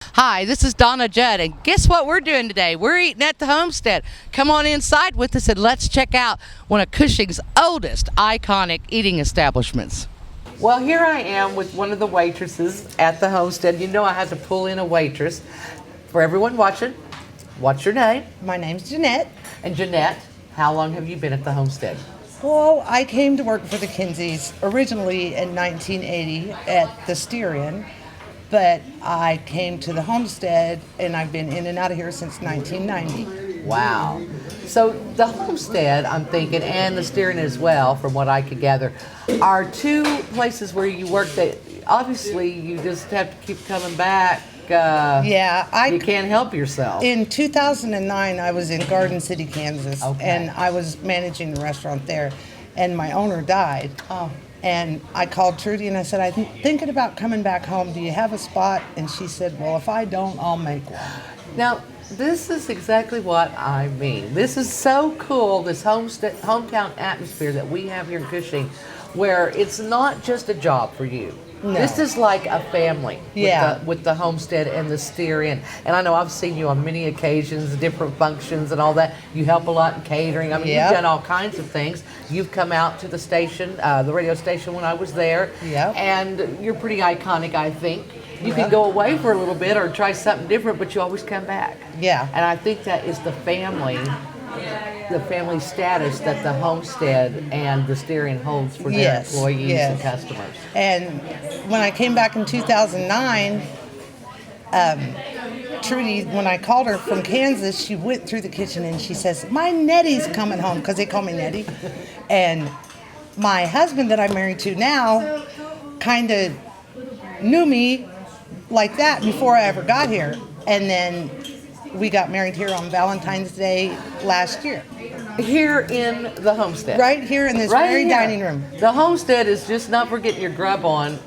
Hi, this is Donna Judd, and guess what we're doing today? We're eating at the Homestead. Come on inside with us and let's check out one of Cushing's oldest iconic eating establishments. Well, here I am with one of the waitresses at the Homestead. You know I had to pull in a waitress. For everyone watching, what's your name? My name's Jeanette. And Jeanette, how long have you been at the Homestead? Well, I came to work for the Kinseys originally in 1980 at the Styrian, but I came to the Homestead and I've been in and out of here since 1990. Wow. So the Homestead, I'm thinking, and the Styrian as well, from what I could gather, are two places where you work that obviously you just have to keep coming back. You can't help yourself. In 2009, I was in Garden City, Kansas, and I was managing the restaurant there, and my owner died. Oh. And I called Trudy and I said, I'm thinking about coming back home. Do you have a spot? And she said, well, if I don't, I'll make one. Now, this is exactly what I mean. This is so cool, this hometown atmosphere that we have here in Cushing, where it's not just a job for you. No. This is like a family with the Homestead and the Styrian. And I know I've seen you on many occasions, different functions and all that. You help a lot in catering. I mean, you've done all kinds of things. You've come out to the station, the radio station when I was there. Yep. And you're pretty iconic, I think. You can go away for a little bit or try something different, but you always come back. Yeah. And I think that is the family status that the Homestead and the Styrian holds for their employees and customers. And when I came back in 2009, Trudy, when I called her from Kansas, she went through the kitchen and she says, my Nettie's coming home, because they call me Nettie. And my husband that I'm married to now kind of knew me like that before I ever got here. And then we got married here on Valentine's Day last year. Here in the Homestead. Right here in this very dining room. The Homestead is just not for getting your grub on.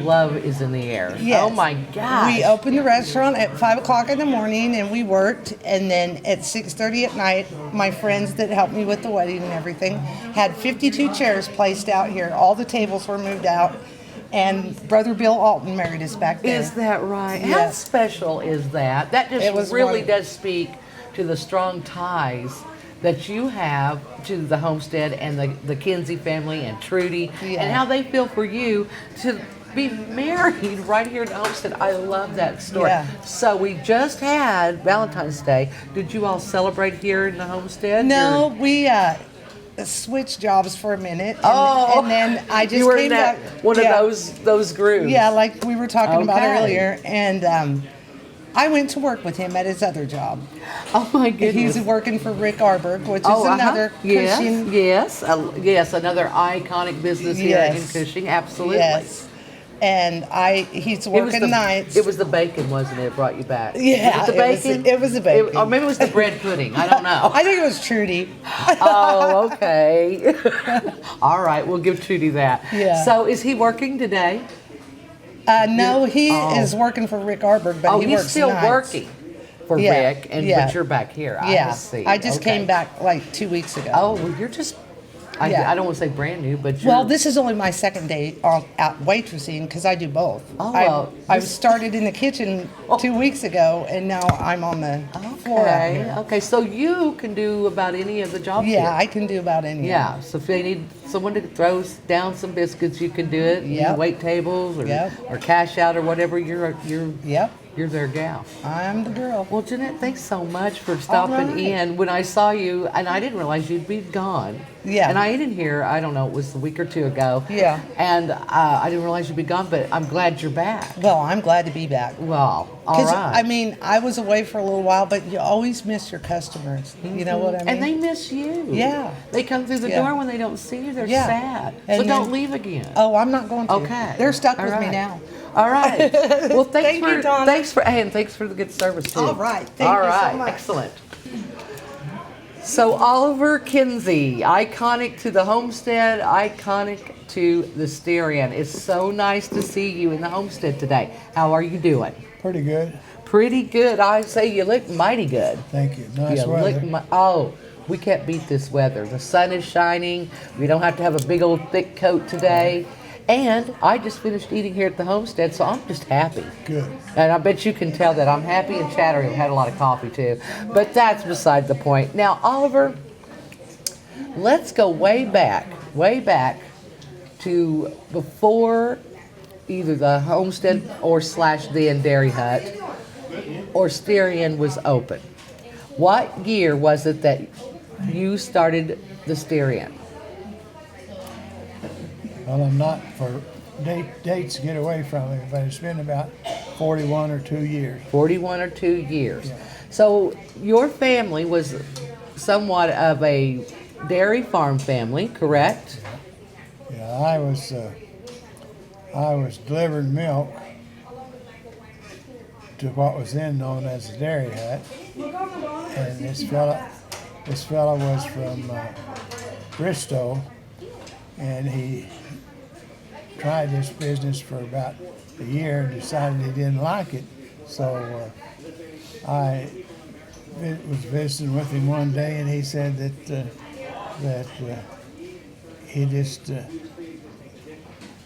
Love is in the air. Yes. Oh my gosh. We opened the restaurant at 5 o'clock in the morning and we worked, and then at 6:30 at night, my friends that helped me with the wedding and everything had 52 chairs placed out here. All the tables were moved out. And Brother Bill Alton married us back there. Is that right? Yes. How special is that? That just really does speak to the strong ties that you have to the Homestead and the Kinsey family and Trudy, and how they feel for you to be married right here at the Homestead. I love that story. Yeah. So we just had Valentine's Day. Did you all celebrate here in the Homestead? No, we switched jobs for a minute, and then I just you were came in that, back. one of those grooves. Yeah, like we were talking about earlier, and I went to work with him at his other job. Oh my goodness! He's working for Rick Arberg, which is another Cushing. Yes, another iconic business here in Cushing. Absolutely. Yes. And he's working nights. It was the bacon, wasn't it? Brought you back. Yeah, was it the bacon? It was the bacon. Or maybe it was the bread pudding. I don't know. I think it was Trudy. Oh, okay. All right, we'll give Trudy that. Yeah. So is he working today? No, he is working for Rick Arberg, but he works he's still nights. working for Rick, but you're back here. Yeah, I see. I just came back like 2 weeks ago. Oh, well, you're just. I don't want to say brand new, but you're... Well, this is only my second day out waitressing because I do both. Oh, well, I started in the kitchen 2 weeks ago, and now I'm on the floor out here. Okay, so you can do about any of the jobs Yeah, here. I can do about any. Yeah, so if they need someone to throw down some biscuits, you can do it. You wait tables or cash out or whatever. You're their gal. I'm the girl. Well, Jeanette, thanks so much for stopping in. When I saw you, and I didn't realize you'd be gone. Yeah. And I ate in here, I don't know, it was a week or two ago. Yeah. And I didn't realize you'd be gone, but I'm glad you're back. Well, I'm glad to be back. Well, all right. I mean, I was away for a little while, but you always miss your customers. You know what I mean? And they miss you. Yeah. They come through the door when they don't see you, they're sad. And so don't leave again. Oh, I'm not going to. Okay. They're stuck with me now. All right. Well, thanks you, Donna. and thanks for the good service too. All right. Thank you so much. Excellent. So Oliver Kinsey, iconic to the Homestead, iconic to the Styrian. It's so nice to see you in the Homestead today. How are you doing? Pretty good. Pretty good. I say you look mighty good. Thank you. Nice weather. We can't beat this weather. The sun is shining. We don't have to have a big old thick coat today. And I just finished eating here at the homestead, so I'm just happy. Good. And I bet you can tell that I'm happy and chattery. I've had a lot of coffee too. But that's beside the point. Now, Oliver, let's go way back to before either the homestead or / then Dairy Hut or Styrian was open. What year was it that you started the Styrian? Well, I'm not for dates to get away from it, but it's been about 41 or 2 years. 41 or 2 years. Yeah. So your family was somewhat of a dairy farm family, correct? Yeah, I was delivering milk to what was then known as the Dairy Hut, and this fella was from Bristol, and he tried this business for about a year and decided he didn't like it. So I was visiting with him one day, and he said that he just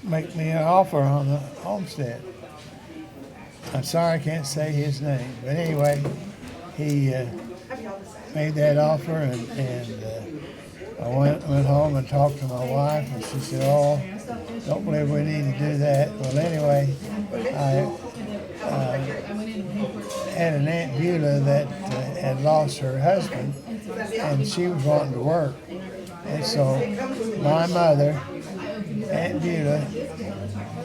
make me an offer on the homestead. I'm sorry I can't say his name, but anyway, he made that offer, and I went home and talked to my wife, and she said, "Oh, don't believe we need to do that." Well, anyway, I had an Aunt Beulah that had lost her husband, and she was wanting to work. And so my mother, Aunt Beulah,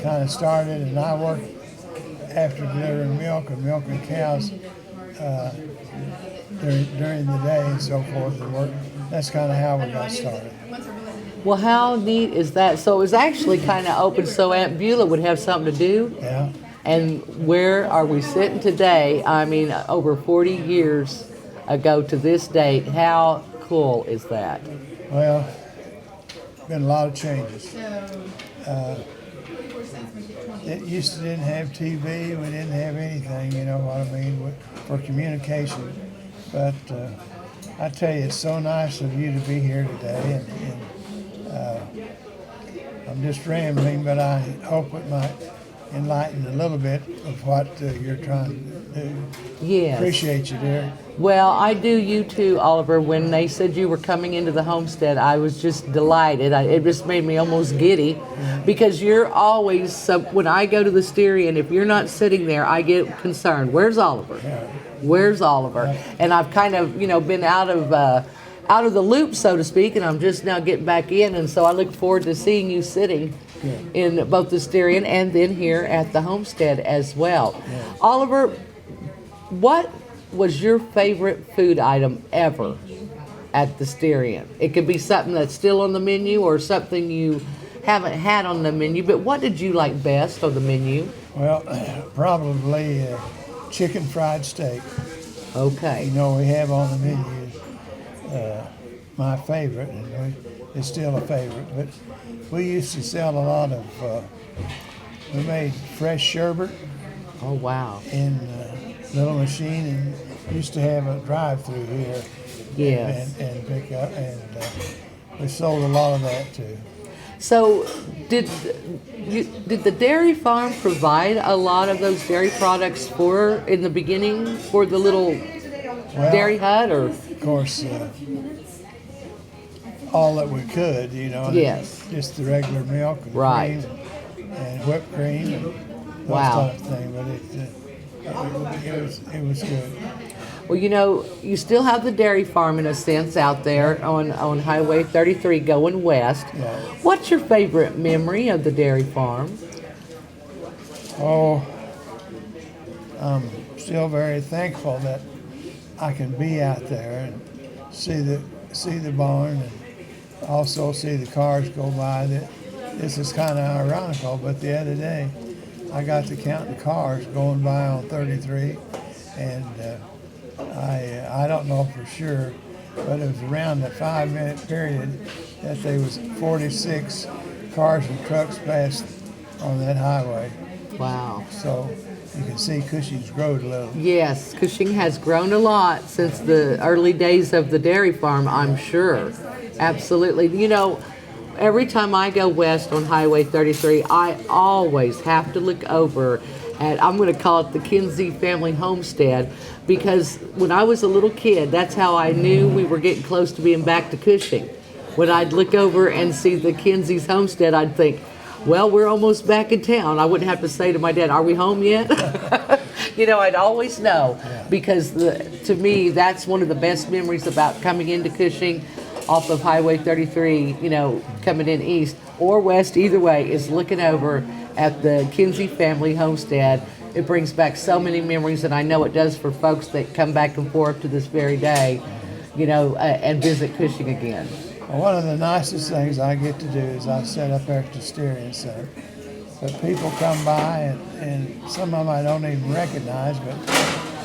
kind of started, and I worked after delivering milk and milking cows during the day and so forth. And work. That's kind of how we got started. Well, how neat is that? So it was actually kind of open so Aunt Beulah would have something to do. Yeah. And where are we sitting today? I mean, over 40 years ago to this date. How cool is that? Well, been a lot of changes. It used to didn't have TV. We didn't have anything, you know what I mean, for communication. But I tell you, it's so nice of you to be here today. And I'm just rambling, but I hope it might enlighten a little bit of what you're trying to do. Yes. Appreciate you, dear. Well, I do you too, Oliver. When they said you were coming into the homestead, I was just delighted. It just made me almost giddy because you're always, when I go to the Styrian, if you're not sitting there, I get concerned. Where's Oliver? Yeah. Where's Oliver? And I've kind of, been out of the loop, so to speak, and I'm just now getting back in. And so I look forward to seeing you sitting in both the Styrian and then here at the homestead as well. Yeah. Oliver, what was your favorite food item ever at the Styrian? It could be something that's still on the menu or something you haven't had on the menu, but what did you like best on the menu? Well, probably chicken fried steak. Okay. You know, we have on the menu my favorite, and it's still a favorite, but we used to sell a lot of, we made fresh sherbet. Oh, wow. In a little machine, and used to have a drive-through here. Yes. And pick up, and we sold a lot of that too. So, did the dairy farm provide a lot of those dairy products in the beginning for the little dairy hut, or? Of course, all that we could, Yes. Just the regular milk and Right. cream and whipped cream and those Wow. type of thing, but it was good. Well, you still have the dairy farm in a sense out there on Highway 33 going west. Yeah. What's your favorite memory of the dairy farm? Oh, I'm still very thankful that I can be out there and see the barn and also see the cars go by. This is kind of ironical, but the other day I got to count the cars going by on 33, and I don't know for sure, but it was around the 5-minute period that there was 46 cars and trucks passed on that highway. Wow. So you can see Cushing's grown a little. Yes, Cushing has grown a lot since the early days of the dairy farm, I'm sure. Absolutely. every time I go west on Highway 33, I always have to look over at, I'm going to call it the Kinsey Family Homestead, because when I was a little kid, that's how I knew we were getting close to being back to Cushing. When I'd look over and see the Kinsey's homestead, I'd think, well, we're almost back in town. I wouldn't have to say to my dad, are we home yet? I'd always know, because to me, that's one of the best memories about coming into Cushing off of Highway 33, coming in east or west, either way, is looking over at the Kinsey Family Homestead. It brings back so many memories, and I know it does for folks that come back and forth to this very day, and visit Cushing again. Well, one of the nicest things I get to do is I set up there at the steering center. But people come by, and some of them I don't even recognize, but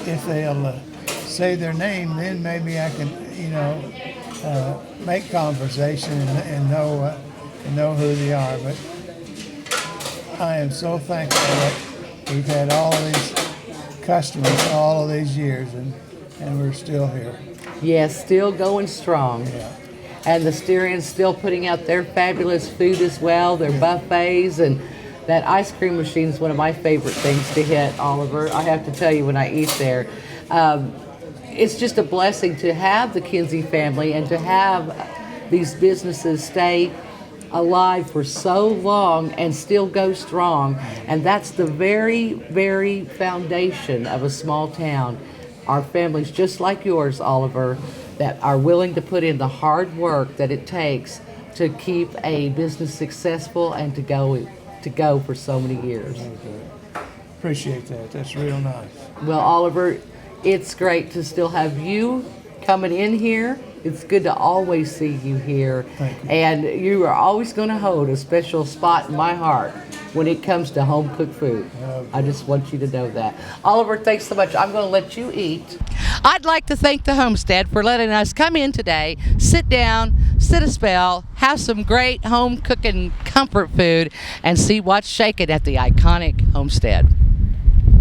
if they'll say their name, then maybe I can, make conversation and know who they are. But I am so thankful that we've had all of these customers all of these years, and we're still here. Yes, still going strong. Yeah. And the Styrian's still putting out their fabulous food as well, their buffets, and that ice cream machine is one of my favorite things to hit, Oliver. I have to tell you, when I eat there, it's just a blessing to have the Kinsey family and to have these businesses stay alive for so long and still go strong. And that's the very, very foundation of a small town. Our families, just like yours, Oliver, that are willing to put in the hard work that it takes to keep a business successful and to go for so many years. Okay. Appreciate that. That's real nice. Well, Oliver, it's great to still have you coming in here. It's good to always see you here. Thank you. And you are always going to hold a special spot in my heart when it comes to home cooked food. Okay. I just want you to know that. Oliver, thanks so much. I'm going to let you eat. I'd like to thank the Homestead for letting us come in today, sit down, sit a spell, have some great home cooking comfort food, and see what's shaking at the iconic Homestead.